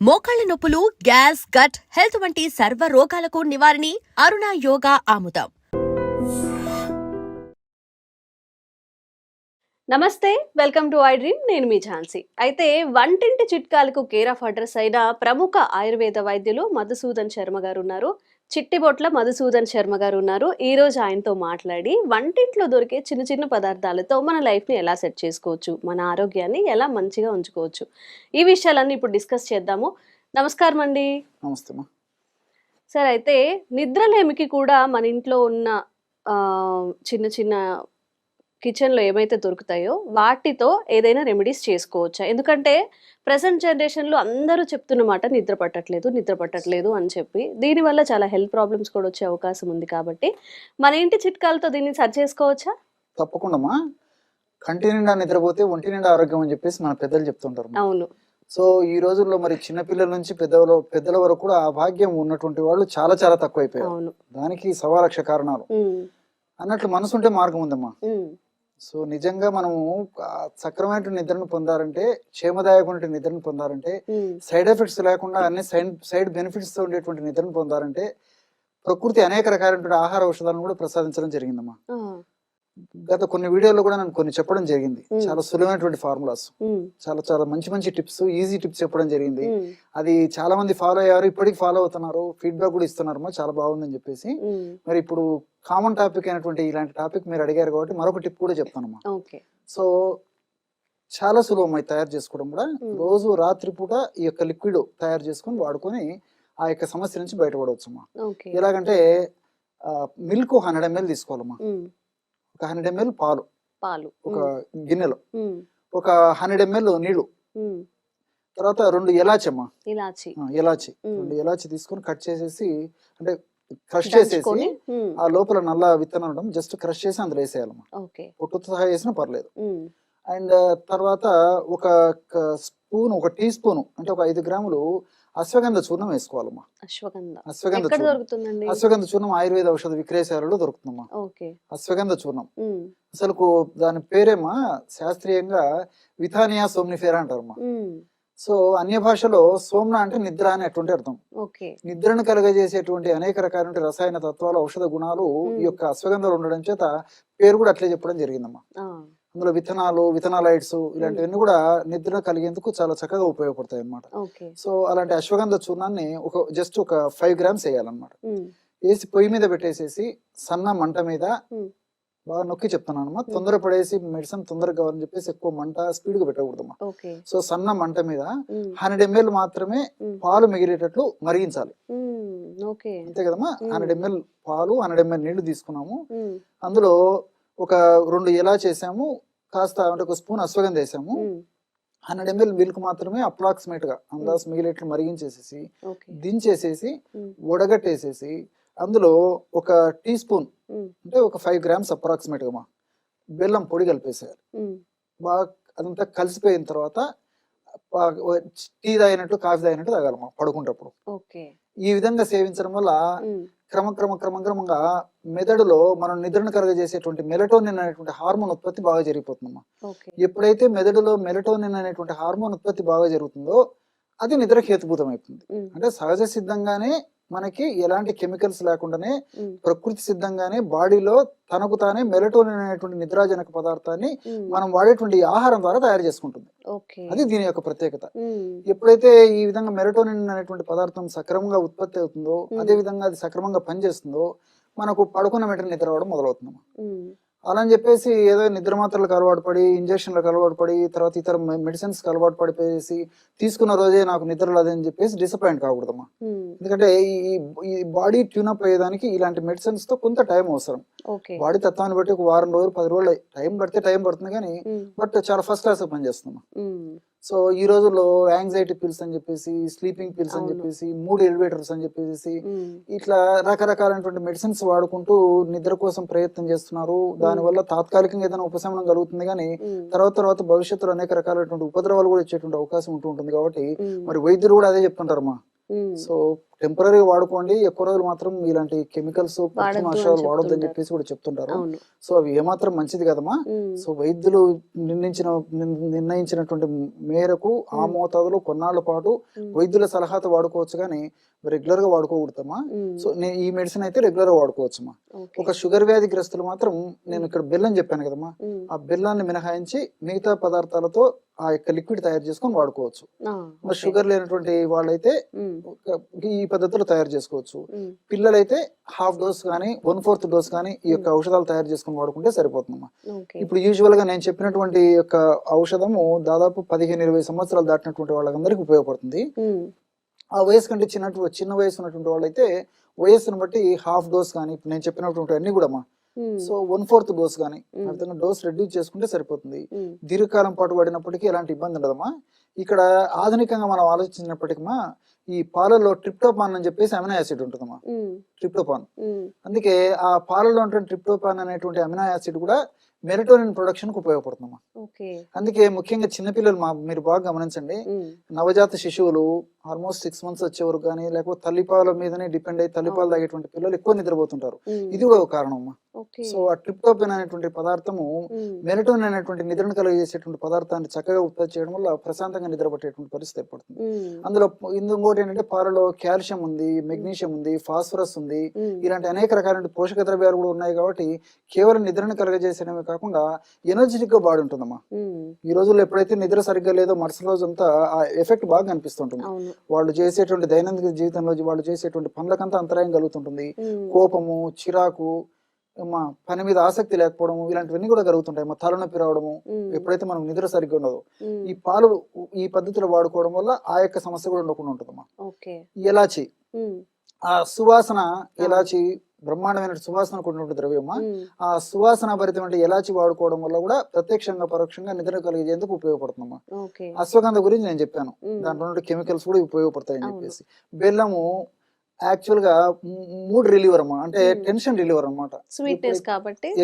మోకాళ్ల నొప్పులు, gas, gut health వంటి సర్వ రోగాలకు నివారణి అరుణ యోగా ఆముదం. నమస్తే, వెల్కమ్ టు ఐ డ్రీమ్. నేను మీ ఝాన్సీ. అయితే వంటింటి చిట్కాలకు కేర్ ఆఫ్ అడ్రస్ అయిన ప్రముఖ ఆయుర్వేద వైద్యులు మధుసూదన్ శర్మ గారు ఉన్నారు. చిట్టిబొట్ల మధుసూదన్ శర్మ గారు ఉన్నారు. ఈ రోజు ఆయనతో మాట్లాడి వంటింట్లో దొరికే చిన్న చిన్న పదార్థాలతో మన లైఫ్ని ఎలా సెట్ చేసుకోవచ్చు, మన ఆరోగ్యాన్ని ఎలా మంచిగా ఉంచుకోవచ్చు, ఈ విషయాలన్నీ ఇప్పుడు డిస్కస్ చేద్దాము. నమస్కారం అండి. నమస్తే. సార్, అయితే నిద్రలేమికి కూడా మన ఇంట్లో ఉన్న చిన్న చిన్న కిచెన్లో ఏమైతే దొరుకుతాయో వాటితో ఏదైనా రెమెడీస్ చేసుకోవచ్చా? ఎందుకంటే ప్రెసెంట్ జనరేషన్లో అందరూ చెప్తున్నమాట నిద్ర పట్టట్లేదు అని చెప్పి, దీనివల్ల చాలా హెల్త్ ప్రాబ్లమ్స్ కూడా వచ్చే అవకాశం ఉంది. కాబట్టి మన ఇంటి చిట్కాలతో దీన్ని సరి చేసుకోవచ్చా? తప్పకుండా. కంటి నిండా నిద్రపోతే ఒంటి నిండా ఆరోగ్యం అని చెప్పేసి మన పెద్దలు చెప్తుంటారు. అవును. సో ఈ రోజుల్లో మరి చిన్నపిల్లల నుంచి పెద్దల వరకు కూడా ఆ భాగ్యం ఉన్నటువంటి వాళ్ళు చాలా చాలా తక్కువైపోయారు. దానికి 1,000,000 కారణాలు అన్నట్లు. మనసు ఉంటే మార్గం ఉందమ్మా. సో నిజంగా మనము సక్రమైన నిద్రను పొందాలంటే, క్షేమదాయకమైన నిద్రను పొందాలంటే, సైడ్ ఎఫెక్ట్స్ లేకుండా అన్ని సైడ్ బెనిఫిట్స్ తో ఉండేటువంటి నిద్రను పొందాలంటే ప్రకృతి అనేక రకాలైన ఆహార ఔషధాలను కూడా ప్రసాదించడం జరిగిందమ్మా. గత కొన్ని వీడియోలో కూడా నేను కొన్ని చెప్పడం జరిగింది. చాలా సులువైనటువంటి ఫార్ములాస్, చాలా చాలా మంచి మంచి టిప్స్, ఈజీ టిప్స్ చెప్పడం జరిగింది. అది చాలా మంది ఫాలో అయ్యారు, ఇప్పటికి ఫాలో అవుతున్నారు, ఫీడ్బ్యాక్ కూడా ఇస్తున్నారు, చాలా బాగుందని చెప్పేసి. మరి ఇప్పుడు కామన్ టాపిక్ అయినటువంటి ఇలాంటి టాపిక్ మీరు అడిగారు కాబట్టి మరొక టిప్ కూడా చెప్తానమ్మా. సో చాలా సులభం అయి తయారు చేసుకోవడం కూడా. రోజు రాత్రిపూట ఈ యొక్క లిక్విడ్ తయారు చేసుకొని వాడుకొని ఆ యొక్క సమస్య నుంచి బయటపడవచ్చమ్మా. ఎలాగంటే మిల్క్ 100 ml తీసుకోవాలమ్మా. ఒక 100 ml పాలు ఒక గిన్నెలో, ఒక 100 ml నీళ్లు, తర్వాత 2 ఇలాచి అమ్మా. ఇలాచి 2 ఇలాచి తీసుకొని కట్ చేసేసి, అంటే క్రష్ చేసేసి, ఆ లోపల నల్ల విత్తనం ఉండడం జస్ట్ క్రష్ చేసి అందులో వేసేయాలమ్మా. పొట్టుతో సహా వేసినా పర్లేదు. అండ్ తర్వాత ఒక స్పూన్, ఒక టీ స్పూన్ అంటే ఒక 5 గ్రాములు అశ్వగంధ చూర్ణం వేసుకోవాలమ్మా. అశ్వగంధ చూర్ణం ఆయుర్వేద ఔషధ విక్రయశాలలో దొరుకుతుందమ్మా. అశ్వగంధ చూర్ణం అసలు దాని పేరేమా శాస్త్రీయంగా విథానియా సోమ్నిఫేరా అంటారమ్మా. సో అన్య భాషలో సోమ్న అంటే నిద్ర అని అటువంటి అర్థం. నిద్రను కలగజేసేటువంటి అనేక రకాల రసాయన తత్వాలు, ఔషధ గుణాలు ఈ యొక్క అశ్వగంధలో ఉండడం చేత పేరు కూడా అట్లే చెప్పడం జరిగిందమ్మా. అందులో విత్తనాలు, విత్తనాలైడ్స్ ఇలాంటివన్నీ కూడా నిద్ర కలిగేందుకు చాలా చక్కగా ఉపయోగపడతాయి అన్నమాట. సో అలాంటి అశ్వగంధ చూర్ణాన్ని జస్ట్ ఒక 5 grams వేయాలన్నమాట. వేసి పొయ్యి మీద పెట్టేసేసి సన్న మంట మీద బాగా నొక్కి చెప్తున్నానమ్మా. తొందరపడేసి మెడిసిన్ తొందరగా కావాలని చెప్పేసి ఎక్కువ మంట స్పీడ్ గా పెట్టకూడదమ్మా. సో సన్న మంట మీద 100 ml మాత్రమే పాలు మిగిలేటట్లు మరిగించాలి. అంతే కదమ్మా. 100 ml పాలు, 100 ml నీళ్లు తీసుకున్నాము. అందులో ఒక 2 ఇలాచి వేసాము, కాస్త అంటే ఒక స్పూన్ అశ్వగంధ వేసాము. 100 ml మిల్క్ మాత్రమే అప్రాక్సిమేట్ గా అందాజు మిగిలేట్లు మరిగించేసేసి దించేసేసి వడగట్టేసేసి అందులో ఒక టీ స్పూన్ అంటే ఒక 5 grams అప్రాక్సిమేట్ గా బెల్లం పొడి కలిపేసేయాలి. బాగా అదంతా కలిసిపోయిన తర్వాత టీ తాగినట్టు, కాఫీ తాగినట్టు తాగాలమ్మా పడుకుంటప్పుడు. ఈ విధంగా సేవించడం వల్ల క్రమంగా మెదడులో మనం నిద్రను కలగజేసేటువంటి మెలటోనిన్ అనేటువంటి హార్మోన్ ఉత్పత్తి బాగా జరిగిపోతుందమ్మా. ఎప్పుడైతే మెదడులో మెలటోనిన్ అనేటువంటి హార్మోన్ ఉత్పత్తి బాగా జరుగుతుందో అది నిద్ర హేతుభూతం అవుతుంది. అంటే సహజ సిద్ధంగానే మనకి ఎలాంటి కెమికల్స్ లేకుండానే ప్రకృతి సిద్ధంగానే బాడీలో తనకు తానే మెలటోనిన్ అనేటువంటి నిద్రాజనక పదార్థాన్ని మనం వాడేటువంటి ఆహారం ద్వారా తయారు చేసుకుంటుంది. అది దీని యొక్క ప్రత్యేకత. ఎప్పుడైతే ఈ విధంగా మెలటోనిన్ అనేటువంటి పదార్థం సక్రమంగా ఉత్పత్తి అవుతుందో, అదే విధంగా అది సక్రమంగా పనిచేస్తుందో మనకు పడుకున్న వెంటనే నిద్ర రావడం మొదలవుతుందమ్మా. అలా అని చెప్పేసి ఏదో నిద్ర మాత్రలకు అలవాటు పడి, ఇంజక్షన్లకు అలవాటు పడి, తర్వాత ఇతర మెడిసిన్స్ కి అలవాటు పడిపోయేసి తీసుకున్న రోజే నాకు నిద్ర లేదని చెప్పేసి డిసప్పాయింట్ కాకూడదమ్మా. ఎందుకంటే ఈ బాడీ ట్యూనప్ అయ్యేదానికి ఇలాంటి మెడిసిన్స్ తో కొంత టైం అవసరం. బాడీ తత్వాన్ని బట్టి ఒక 1 రోజులు 10 రోజులు టైం పడుతుంది కానీ బట్ చాలా ఫస్ట్ క్లాస్ పనిచేస్తుందమ్మా. సో ఈ రోజుల్లో యాంగ్జైటీ పిల్స్ అని చెప్పేసి, స్లీపింగ్ పిల్స్ అని చెప్పేసి, మూడ్ ఎలివేటర్స్ అని చెప్పేసి ఇట్లా రకరకాలైనటువంటి మెడిసిన్స్ వాడుకుంటూ నిద్ర కోసం ప్రయత్నం చేస్తున్నారు. దానివల్ల తాత్కాలికంగా ఏదైనా ఉపశమనం కలుగుతుంది కానీ తర్వాత భవిష్యత్తులో అనేక రకాలైనటువంటి ఉపద్రవాలు కూడా ఇచ్చేటువంటి అవకాశం ఉంటుంది. కాబట్టి మరి వైద్యులు కూడా అదే చెప్తుంటారమ్మా. సో టెంపరీగా వాడుకోండి, ఎక్కువ రోజులు మాత్రం ఇలాంటి కెమికల్స్ వాడొద్దు అని వాడొద్దని చెప్తుంటారు. చెప్పేసి కూడా చెప్తుంటారు. అవును. సో అవి ఏమాత్రం మంచిది కదమ్మా. సో వైద్యులు నిర్ణయించినటువంటి మేరకు ఆ మోతాదులో కొన్నాళ్ల పాటు వైద్యుల సలహాతో వాడుకోవచ్చు, కానీ రెగ్యులర్ గా వాడుకోకూడదమ్మా. సో ఈ మెడిసిన్ అయితే రెగ్యులర్ గా వాడుకోవచ్చమ్మా. ఒక షుగర్ వ్యాధి గ్రస్తులు మాత్రం నేను ఇక్కడ బెల్లం చెప్పాను కదమ్మా, ఆ బెల్లాన్ని మినహాయించి మిగతా పదార్థాలతో ఆ యొక్క లిక్విడ్ తయారు చేసుకొని వాడుకోవచ్చు. మరి షుగర్ లేనటువంటి వాళ్ళైతే ఈ పద్ధతిలో తయారు చేసుకోవచ్చు. పిల్లలైతే హాఫ్ డోస్ కానీ 1/4 డోస్ కానీ ఈ యొక్క ఔషధాలు తయారు చేసుకొని వాడుకుంటే సరిపోతుందమ్మా. ఇప్పుడు యూజువల్ గా నేను చెప్పినటువంటి యొక్క ఔషధము దాదాపు 15-20 సంవత్సరాలు దాటినటువంటి వాళ్ళందరికీ ఉపయోగపడుతుంది. ఆ వయసు కంటే చిన్న వయసు ఉన్నటువంటి వాళ్ళైతే వయస్సును బట్టి హాఫ్ డోస్ కానీ నేను చెప్పినటువంటి అన్ని కూడా సో 1/4 డోస్ కానీ డోస్ రెడ్యూస్ చేసుకుంటే సరిపోతుంది. దీర్ఘకాలం పాటు వాడినప్పటికీ ఎలాంటి ఇబ్బంది ఉండదమ్మా. ఇక్కడ ఆధునికంగా మనం ఆలోచించినప్పటికీ ఈ పాలలో ట్రిప్టోపాన్ అని చెప్పేసి అమినో యాసిడ్ ఉంటుందమ్మా, ట్రిప్టోపాన్. అందుకే ఆ పాలలో ఉంటున్న ట్రిప్టోపాన్ అనేటువంటి అమినో యాసిడ్ కూడా మెలటోనిన్ ప్రొడక్షన్ కు ఉపయోగపడుతుందమ్మా. అందుకే ముఖ్యంగా చిన్నపిల్లలు మీరు బాగా గమనించండి, నవజాత శిశువులు ఆల్మోస్ట్ 6 months వచ్చే వరకు కానీ లేకపోతే తల్లిపాల మీదనే డిపెండ్ అయ్యి తల్లిపాలు తాగేటువంటి పిల్లలు ఎక్కువ నిద్రపోతుంటారు. ఇది కూడా ఒక కారణం అమ్మా. సో ఆ ట్రిప్టోపాన్ అనేటువంటి పదార్థము మెలటోనిన్ అనేటువంటి నిద్రను కలిగజేసేటువంటి పదార్థాన్ని చక్కగా ఉత్పత్తి చేయడం వల్ల ప్రశాంతంగా నిద్రపట్టేటువంటి పరిస్థితి ఏర్పడుతుంది. అందులో ఇంకోటి ఏంటంటే పాలలో కాల్షియం ఉంది, మెగ్నీషియం ఉంది, ఫాస్ఫరస్ ఉంది, ఇలాంటి అనేక రకాల పోషక ద్రవ్యాలు కూడా ఉన్నాయి. కాబట్టి కేవలం నిద్రను కలగజేసేయడమే కాకుండా ఎనర్జెటిక్ గా బాడీ ఉంటుందమ్మా. ఈ రోజుల్లో ఎప్పుడైతే నిద్ర సరిగ్గా లేదో మరుసటి రోజంతా ఆ ఎఫెక్ట్ బాగా కనిపిస్తుంటుంది. వాళ్ళు చేసేటువంటి దైనందిన జీవితంలో వాళ్ళు చేసేటువంటి పనులకంతా అంతరాయం కలుగుతుంటుంది. కోపము, చిరాకు, పని మీద ఆసక్తి లేకపోవడము, ఇలాంటివన్నీ కూడా కలుగుతుంటాయి. తలనొప్పి రావడము ఎప్పుడైతే మనం నిద్ర సరిగ్గా ఉండదు. ఈ పాలు ఈ పద్ధతిలో వాడుకోవడం వల్ల ఆ యొక్క సమస్య కూడా ఉండకుండా ఉంటుందమ్మా. ఎలాచి, ఆ సువాసన, ఎలాచి బ్రహ్మాండమైన సువాసన కూడినటువంటి ద్రవ్యమా. ఆ సువాసన భరితమైన ఎలాచి వాడుకోవడం వల్ల కూడా ప్రత్యక్షంగా పరోక్షంగా నిద్ర కలిగేందుకు ఉపయోగపడుతుందమ్మా. అశ్వగంధ గురించి నేను చెప్పాను, దాంట్లో కెమికల్స్ కూడా ఉపయోగపడతాయని చెప్పేసి. బెల్లము యాక్చువల్ గా మూడ్ రిలీవర్ అమ్మా, అంటే టెన్షన్ రిలీవర్ అన్నమాట.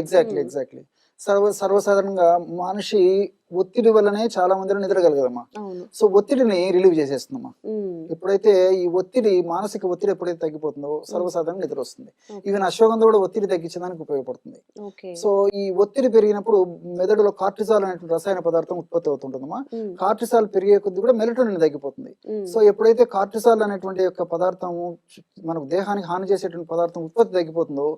ఎగ్జాక్ట్లీ. సర్వసాధారణంగా మనిషి ఒత్తిడి వల్లనే చాలా మంది నిద్ర కలగదమ్మా. సో ఒత్తిడిని రిలీవ్ చేసేస్తుందమ్మా. ఎప్పుడైతే ఈ ఒత్తిడి, మానసిక ఒత్తిడి ఎప్పుడైతే తగ్గిపోతుందో సర్వసాధారణంగా నిద్ర వస్తుంది. ఈవెన్ అశ్వగంధ కూడా ఒత్తిడి తగ్గించడానికి ఉపయోగపడుతుంది. సో ఈ ఒత్తిడి పెరిగినప్పుడు మెదడులో కార్టిసాల్ అనేటువంటి రసాయన పదార్థం ఉత్పత్తి అవుతుంటుందమ్మా. కార్టిసాల్ పెరిగే కొద్ది కూడా మెలటోనిన్ తగ్గిపోతుంది. సో ఎప్పుడైతే కార్టిసాల్ అనేటువంటి యొక్క పదార్థము మనకు దేహానికి హాని చేసేటువంటి పదార్థం ఉత్పత్తి తగ్గిపోతుందో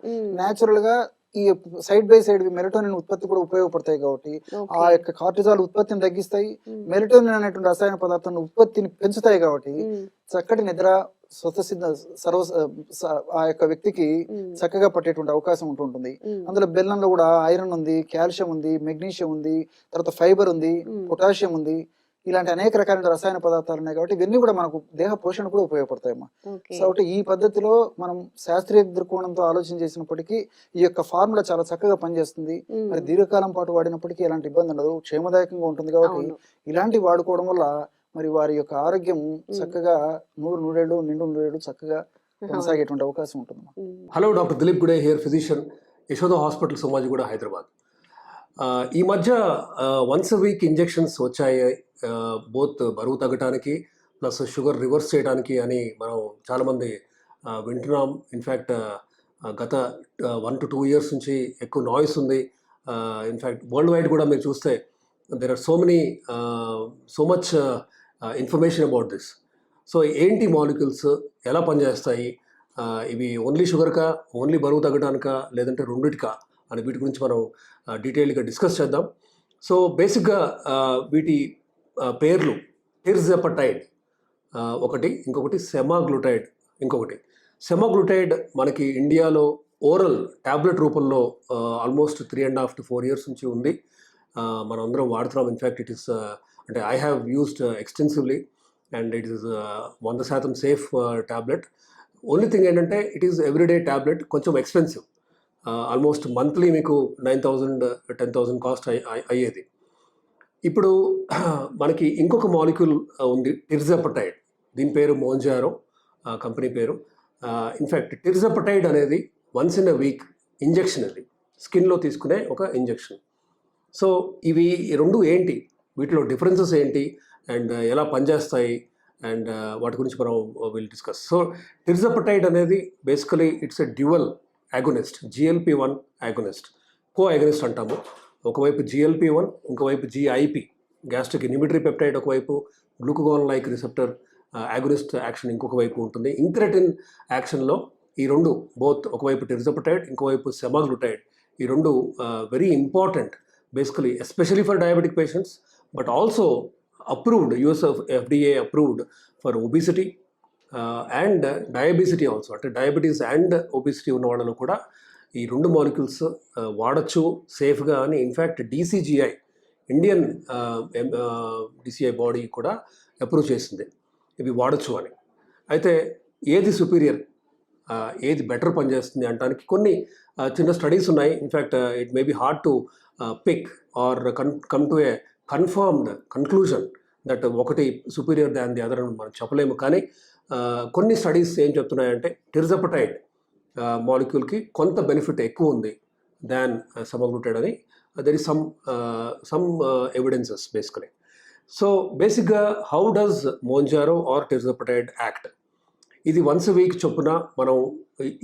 నేచురల్ గా ఈ సైడ్ బై సైడ్ మెలటోనిన్ ఉత్పత్తి కూడా ఉపయోగపడతాయి. కాబట్టి ఆ యొక్క కార్టిసాల్ ఉత్పత్తిని తగ్గిస్తాయి, మెలటోనిన్ అనేటువంటి రసాయన పదార్థాన్ని ఉత్పత్తిని పెంచుతాయి. కాబట్టి చక్కటి నిద్ర స్వతసిద్ధ ఆ యొక్క వ్యక్తికి చక్కగా పట్టేటువంటి అవకాశం ఉంటుంటుంది. అందులో బెల్లంలో కూడా ఐరన్ ఉంది, కాల్షియం ఉంది, మెగ్నీషియం ఉంది, తర్వాత ఫైబర్ ఉంది, పొటాషియం ఉంది, ఇలాంటి అనేక రకాల రసాయన పదార్థాలు ఉన్నాయి. కాబట్టి ఇవన్నీ కూడా మనకు దేహ పోషణ కూడా ఉపయోగపడతాయమ్మా. కాబట్టి ఈ పద్ధతిలో మనం శాస్త్రీయ దృక్కోణంతో ఆలోచన చేసినప్పటికీ ఈ యొక్క ఫార్ములా చాలా చక్కగా పనిచేస్తుంది. మరి దీర్ఘకాలం పాటు వాడినప్పటికీ ఎలాంటి ఇబ్బంది ఉండదు, క్షేమదాయకంగా ఉంటుంది. కాబట్టి ఇలాంటివి వాడుకోవడం వల్ల మరి వారి యొక్క ఆరోగ్యం చక్కగా 100 నిండు నూరేళ్లు చక్కగా కొనసాగేటువంటి అవకాశం ఉంటుంది. Hello, doctor Dileep Gude here, physician, Yashoda hospital, Somajiguda, Hyderabad. ఈ మధ్య వన్స్ వీక్ ఇంజెక్షన్స్ వచ్చాయి, బోత్ బరువు తగ్గడానికి ప్లస్ షుగర్ రివర్స్ చేయడానికి అని మనం చాలామంది వింటున్నాం. ఇన్ఫ్యాక్ట్ గత 1 to 2 years నుంచి ఎక్కువ నాయిస్ ఉంది. ఇన్ఫ్యాక్ట్ వరల్డ్ వైడ్ కూడా మీరు చూస్తే there are so much information about this. So ఏంటి మాలిక్యూల్స్, ఎలా పనిచేస్తాయి, ఇవి ఓన్లీ షుగర్కా, ఓన్లీ బరువు తగ్గడానికా, లేదంటే రెండిటికా అని వీటి గురించి మనం డీటెయిల్గా డిస్కస్ చేద్దాం. సో బేసిక్గా వీటి పేర్లు టిర్జెపటైడ్ ఒకటి, ఇంకొకటి సెమాగ్లూటైడ్ ఇంకొకటి. సెమాగ్లూటైడ్ మనకి ఇండియాలో ఓరల్ ట్యాబ్లెట్ రూపంలో ఆల్మోస్ట్ 3.5 to 4 years నుంచి ఉంది. మనం అందరం వాడుతున్నాం. ఇన్ఫ్యాక్ట్ ఇట్ ఈస్ అంటే I have used extensively and it is 100% safe tablet. Only thing ఏంటంటే ఇట్ ఈస్ ఎవ్రీడే ట్యాబ్లెట్, కొంచెం ఎక్స్పెన్సివ్. ఆల్మోస్ట్ మంత్లీ మీకు 9,000 10,000 కాస్ట్ అయ్యేది. ఇప్పుడు మనకి ఇంకొక మాలిక్యూల్ ఉంది, టిర్జెపటైడ్. దీని పేరు మోంజారో, కంపెనీ పేరు. ఇన్ఫ్యాక్ట్ టిర్జెపటైడ్ అనేది once in a week injection, అది స్కిన్లో తీసుకునే ఒక ఇంజెక్షన్. సో ఇవి రెండు ఏంటి, వీటిలో డిఫరెన్సెస్ ఏంటి, అండ్ ఎలా పనిచేస్తాయి, అండ్ వాటి గురించి మనం విల్ డిస్కస్. సో టిర్జపటైడ్ అనేది basically it's a dual agonist, GLP-1 agonist, co agonist అంటాము. ఒకవైపు GLP-1, ఇంకోవైపు GIP, గ్యాస్ట్రిక్ ఇన్హిబిటరీ పెప్టైడ్ ఒకవైపు, glucagon like receptor agonist action ఇంకొక వైపు ఉంటుంది. ఇంక్రెటిన్ యాక్షన్లో ఈ రెండు బోత్, ఒకవైపు టిర్జపటైడ్, ఇంకోవైపు సెమాగ్లుటైడ్, ఈ రెండు very important basically especially for diabetic patients, but also approved, US FDA approved for obesity and diabesity also. అంటే డయాబెటీస్ అండ్ ఒబిసిటీ ఉన్న వాళ్ళలో కూడా ఈ రెండు మాలిక్యూల్స్ వాడచ్చు సేఫ్గా అని in fact DCGI, Indian DCI body కూడా అప్రూవ్ చేసింది ఇవి వాడచ్చు అని. అయితే ఏది సుపీరియర్, ఏది బెటర్ పనిచేస్తుంది అనడానికి కొన్ని చిన్న స్టడీస్ ఉన్నాయి. In fact it may be hard to pick or come to a confirmed conclusion that ఒకటి సుపీరియర్ దాన్ ది అదర్ అని మనం చెప్పలేము. కానీ కొన్ని స్టడీస్ ఏం చెప్తున్నాయంటే టిర్జపటైడ్ మాలిక్యూల్కి కొంత బెనిఫిట్ ఎక్కువ ఉంది దాన్ సెమాగ్లుటైడ్ అని. There is some evidences basically. So బేసిక్గా how does Mounjaro or tirzepatide act? ఇది వన్స్ a వీక్ చొప్పున మనం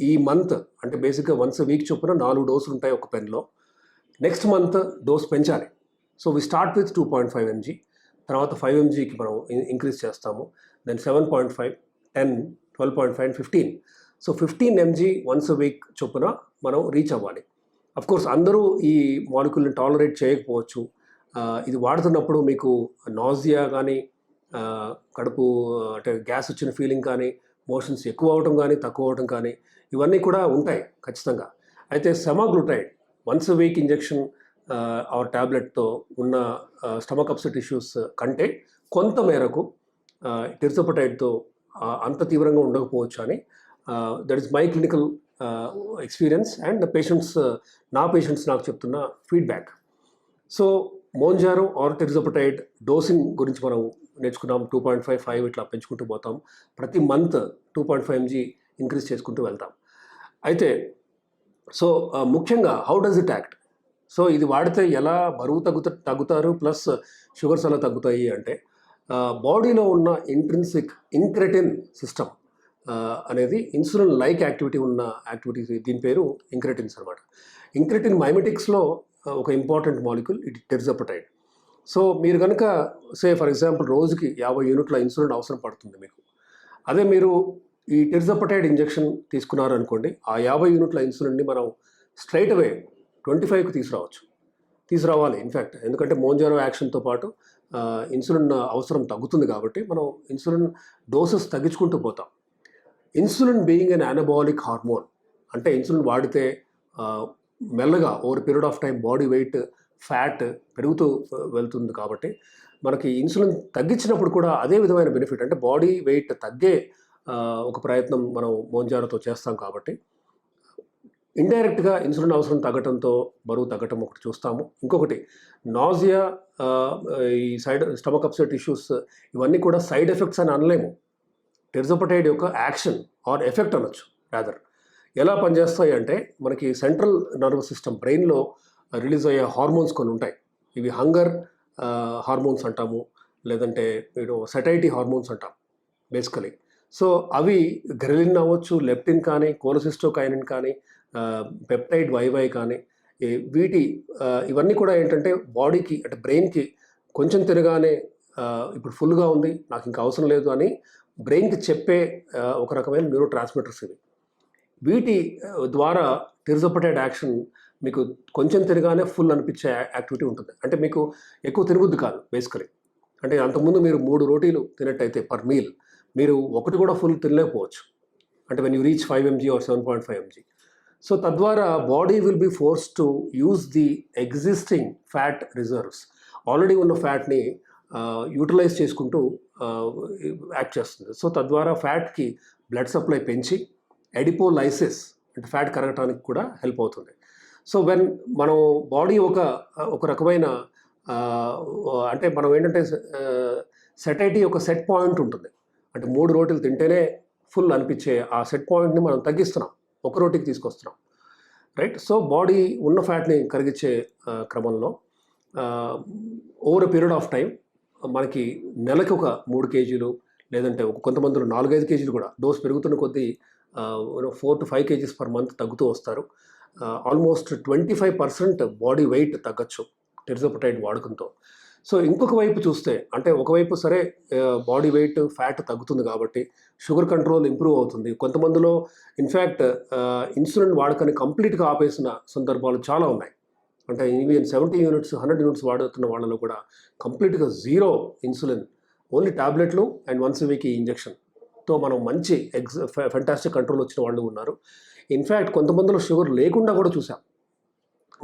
ఈ మంత్ అంటే బేసిక్గా వన్స్ a వీక్ చొప్పున 4 డోసులు ఉంటాయి ఒక పెన్లో. నెక్స్ట్ మంత్ డోస్ పెంచాలి. So we start with 2.5 mg, తర్వాత 5 mgకి మనం ఇంక్రీజ్ చేస్తాము, దెన్ 7.5, 10, 12.5 and 15. సో 15 mg వన్స్ a వీక్ చొప్పున మనం రీచ్ అవ్వాలి. అఫ్కోర్స్ అందరూ ఈ మాలిక్యూల్ని టాలరేట్ చేయకపోవచ్చు. ఇది వాడుతున్నప్పుడు మీకు నాజియా కానీ, కడుపు అంటే గ్యాస్ వచ్చిన ఫీలింగ్ కానీ, మోషన్స్ ఎక్కువ అవటం కానీ తక్కువ అవటం కానీ ఇవన్నీ కూడా ఉంటాయి ఖచ్చితంగా. అయితే semaglutide once a week injection or ట్యాబ్లెట్తో ఉన్న స్టమక్ అప్సెట్ ఇష్యూస్ కంటే కొంత మేరకు టిర్జపటైడ్తో అంత తీవ్రంగా ఉండకపోవచ్చు అని that is my clinical experience and నా పేషెంట్స్ నాకు చెప్తున్న feedback. So Mounjaro or tirzepatide dosing గురించి మనం నేర్చుకున్నాం. 2.5, 5 ఇట్లా పెంచుకుంటూ పోతాం. ప్రతి మంత్ 2.5 mg ఇంక్రీజ్ చేసుకుంటూ వెళ్తాం. అయితే సో ముఖ్యంగా how does it act? So ఇది వాడితే ఎలా బరువు తగ్గుతారు ప్లస్ షుగర్స్ ఎలా తగ్గుతాయి అంటే బాడీలో ఉన్న ఇంట్రిన్సిక్ ఇంక్రెటిన్ సిస్టమ్ అనేది ఇన్సులిన్ లైక్ యాక్టివిటీ ఉన్న యాక్టివిటీస్, దీని పేరు ఇంక్రెటిన్స్ అనమాట. ఇంక్రెటిన్ మైమెటిక్స్లో ఒక ఇంపార్టెంట్ మాలిక్యూల్ ఇది టిర్జపటైడ్. సో మీరు కనుక ఫర్ ఎగ్జాంపుల్ రోజుకి 50 యూనిట్ల ఇన్సులిన్ అవసరం పడుతుంది మీకు. అదే మీరు ఈ టిర్జపటైడ్ ఇంజెక్షన్ తీసుకున్నారు అనుకోండి, ఆ 50 యూనిట్ల ఇన్సులిన్ని మనం స్ట్రైట్ అవే 25కి తీసుకురావాలి ఇన్ఫ్యాక్ట్. ఎందుకంటే మోంజారో యాక్షన్తో పాటు ఇన్సులిన్ అవసరం తగ్గుతుంది కాబట్టి మనం ఇన్సులిన్ డోసెస్ తగ్గించుకుంటూ పోతాం. Insulin being an anabolic hormone అంటే ఇన్సులిన్ వాడితే మెల్లగా over period of time body weight fat పెరుగుతూ వెళ్తుంది కాబట్టి మనకి ఇన్సులిన్ తగ్గించినప్పుడు కూడా అదే విధమైన బెనిఫిట్, అంటే బాడీ వెయిట్ తగ్గే ఒక ప్రయత్నం మనం మోంజారోతో చేస్తాం కాబట్టి ఇండైరెక్ట్గా ఇన్సులిన్ అవసరం తగ్గటంతో బరువు తగ్గటం ఒకటి చూస్తాము. ఇంకొకటి నాజియా, ఈ స్టమక్ అప్సెట్ ఇష్యూస్ ఇవన్నీ కూడా సైడ్ ఎఫెక్ట్స్ అని అనలేము. టిర్జపటైడ్ యొక్క యాక్షన్ ఆర్ ఎఫెక్ట్ అనొచ్చు రాదర్. ఎలా పనిచేస్తాయి అంటే మనకి సెంట్రల్ నర్వస్ సిస్టమ్ బ్రెయిన్లో రిలీజ్ అయ్యే హార్మోన్స్ కొన్ని ఉంటాయి. ఇవి హంగర్ హార్మోన్స్ అంటాము, లేదంటే సెటైటీ హార్మోన్స్ అంటాం బేసికలీ. సో అవి గ్రెలిన్ అవ్వచ్చు, లెప్టిన్ కానీ, కోలసిస్టోకైనిన్ కానీ, పెప్టైడ్ YY కానీ, ఇవన్నీ కూడా ఏంటంటే బాడీకి అంటే బ్రెయిన్కి కొంచెం తినగానే ఇప్పుడు ఫుల్గా ఉంది నాకు ఇంకా అవసరం లేదు అని బ్రెయిన్కి చెప్పే ఒక రకమైన న్యూరో ట్రాన్స్మిటర్స్ ఇవి. వీటి ద్వారా టిర్జపటైడ్ యాక్షన్ మీకు కొంచెం తినగానే ఫుల్ అనిపించే యాక్టివిటీ ఉంటుంది. అంటే మీకు ఎక్కువ తినబుద్ది కాదు బేసికలీ. అంటే అంతకుముందు మీరు 3 రోటీలు తినట్టయితే పర్ మీల్ మీరు ఒకటి కూడా ఫుల్ తినలేకపోవచ్చు, అంటే when you reach 5 mg or 7.5 mg. So తద్వారా body will be force to use the existing fat reserves, already ఉన్న ఫ్యాట్ని యూటిలైజ్ చేసుకుంటూ యాక్ట్ చేస్తుంది. సో తద్వారా ఫ్యాట్కి బ్లడ్ సప్లై పెంచి ఎడిపోలైసిస్ అంటే ఫ్యాట్ కరగటానికి కూడా హెల్ప్ అవుతుంది. సో మనం బాడీ ఒక రకమైన అంటే మనం ఏంటంటే సెటైటీ ఒక సెట్ పాయింట్ ఉంటుంది, అంటే 3 రోటీలు తింటేనే ఫుల్ అనిపించే ఆ సెట్ పాయింట్ని మనం తగ్గిస్తున్నాం, 1 రోటీకి తీసుకొస్తున్నాం, రైట్. సో బాడీ ఉన్న ఫ్యాట్ని కరిగించే క్రమంలో over a period of time మనకి నెలకు ఒక 3 kgs లేదంటే కొంతమందిలో 4-5 కేజీలు కూడా డోస్ పెరుగుతున్న కొద్దీ 4 to 5 kgs per month తగ్గుతూ వస్తారు. ఆల్మోస్ట్ 25% బాడీ వెయిట్ తగ్గచ్చు టెరిజోపటైడ్ వాడకంతో. సో ఇంకొక వైపు చూస్తే అంటే ఒకవైపు సరే బాడీ వెయిట్ ఫ్యాట్ తగ్గుతుంది కాబట్టి షుగర్ కంట్రోల్ ఇంప్రూవ్ అవుతుంది. కొంతమందిలో ఇన్ఫ్యాక్ట్ ఇన్సులిన్ వాడకాన్ని కంప్లీట్గా ఆపేసిన సందర్భాలు చాలా ఉన్నాయి. అంటే ఈవెన్ 70 యూనిట్స్ 100 యూనిట్స్ వాడుతున్న వాళ్ళలో కూడా కంప్లీట్గా జీరో ఇన్సులిన్, ఓన్లీ టాబ్లెట్లు అండ్ వన్స్ వీక్ ఇంజెక్షన్తో మనం మంచి ఫెంటాస్టిక్ కంట్రోల్ వచ్చిన వాళ్ళు ఉన్నారు. ఇన్ఫ్యాక్ట్ కొంతమందిలో షుగర్ లేకుండా కూడా చూసాం.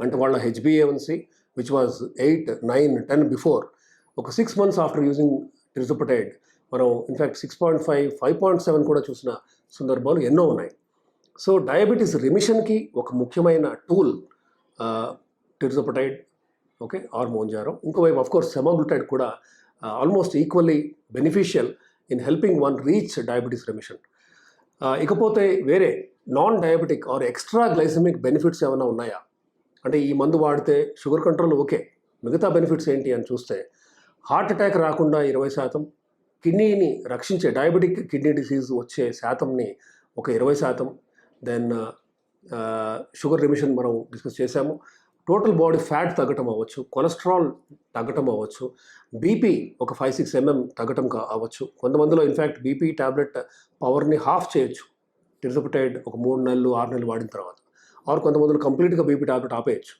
అంటే వాళ్ళ HbA1c విచ్ వాజ్ 8, 9, 10 బిఫోర్, ఒక 6 months ఆఫ్టర్ యూజింగ్ టెరిజోపటైడ్ మనం ఇన్ఫ్యాక్ట్ 6.5, 5.7 కూడా చూసిన సందర్భాలు ఎన్నో ఉన్నాయి. సో డయాబెటీస్ రిమిషన్కి ఒక ముఖ్యమైన tool tirzepatide, okay, or Mounjaro. ఇంకోవైపు ఆఫ్కోర్స్ సెమాగ్లూటైడ్ కూడా almost equally beneficial in helping one reach diabetes remission. ఇకపోతే వేరే non diabetic or extra glycaemic benefits ఏమైనా ఉన్నాయా అంటే ఈ మందు వాడితే షుగర్ కంట్రోల్ ఓకే, మిగతా బెనిఫిట్స్ ఏంటి అని చూస్తే హార్ట్ అటాక్ రాకుండా 20%, కిడ్నీని రక్షించే డయాబెటిక్ కిడ్నీ డిసీజ్ వచ్చే శాతంని ఒక 20%, దెన్ షుగర్ రిమిషన్ మనం డిస్కస్ చేశాము. టోటల్ బాడీ ఫ్యాట్ తగ్గటం అవ్వచ్చు, కొలెస్ట్రాల్ తగ్గటం అవ్వచ్చు, బీపీ ఒక 5-6 mm తగ్గటం అవ్వచ్చు. కొంతమందిలో ఇన్ఫ్యాక్ట్ బీపీ టాబ్లెట్ పవర్ని హాఫ్ చేయొచ్చు టెరిజోపటైడ్ ఒక 3 నెలలు 6 నెలలు వాడిన తర్వాత. ఆర్ కొంతమందిలో కంప్లీట్గా బీపీ టాబ్లెట్ ఆపేయచ్చు,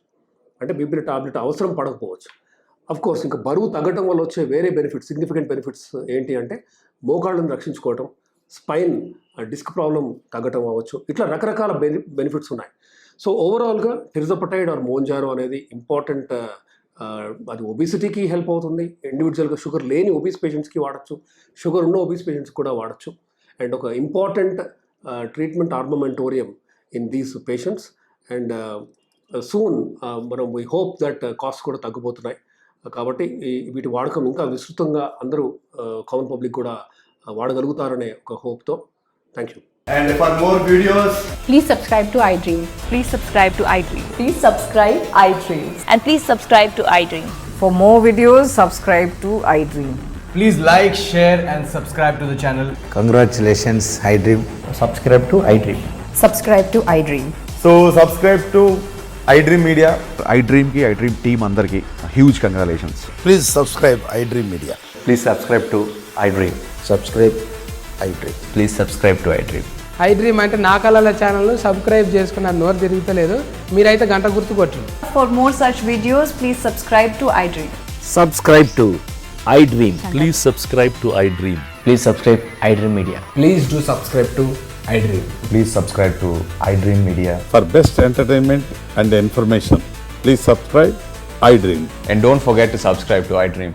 అంటే బీపీ టాబ్లెట్ అవసరం పడకపోవచ్చు. అఫ్కోర్స్ ఇంకా బరువు తగ్గటం వల్ల వచ్చే వేరే బెనిఫిట్స్, సిగ్నిఫికెంట్ బెనిఫిట్స్ ఏంటి అంటే మోకాళ్ళను రక్షించుకోవటం, స్పైన్ డిస్క్ ప్రాబ్లం తగ్గటం అవ్వచ్చు. ఇట్లా రకరకాల బెనిఫిట్స్ ఉన్నాయి. సో ఓవరాల్గా టెరిజోపటైడ్ ఆర్ మోంజారో అనేది ఇంపార్టెంట్. అది ఒబిసిటీకి హెల్ప్ అవుతుంది. ఇండివిజువల్గా షుగర్ లేని ఒబీస్ పేషెంట్స్కి వాడచ్చు, షుగర్ ఉన్న ఒబీస్ పేషెంట్స్ కూడా వాడచ్చు. అండ్ ఒక important treatment armamentarium in these patients. And soon మనం వీ హోప్ దట్ కాస్ట్ కూడా తగ్గిపోతున్నాయి. కాబట్టి వీటి వాడకం ఇంకా విస్తృతంగా అందరూ కామన్ పబ్లిక్ కూడా వాడగలుగుతారనే ఒక హోప్తో. Thank you. And for more videos, Please subscribe to iDream. Please subscribe to iDream. Please subscribe iDream. And please subscribe to iDream. For more videos, subscribe to iDream. please like, share and subscribe to the channel. Congratulations, iDream. Subscribe to iDream. Subscribe to iDream. So subscribe to iDream Media. iDream ki iDream team andarki huge congratulations. Please subscribe iDream Media. Please subscribe to iDream. Subscribe iDream. Please subscribe to iDream. iDream అంటే నా కళల channel subscribe చేసుకున్న నోరు తిరుగుతలేదు, మీరైతే గంట గుర్తు కొట్టండి. For more such videos, please subscribe to iDream. Subscribe to iDream. Please subscribe to iDream. Please subscribe iDream Media. Please do subscribe to iDream. Please subscribe to iDream Media. For best entertainment and information, please subscribe iDream. And don't forget to subscribe to iDream.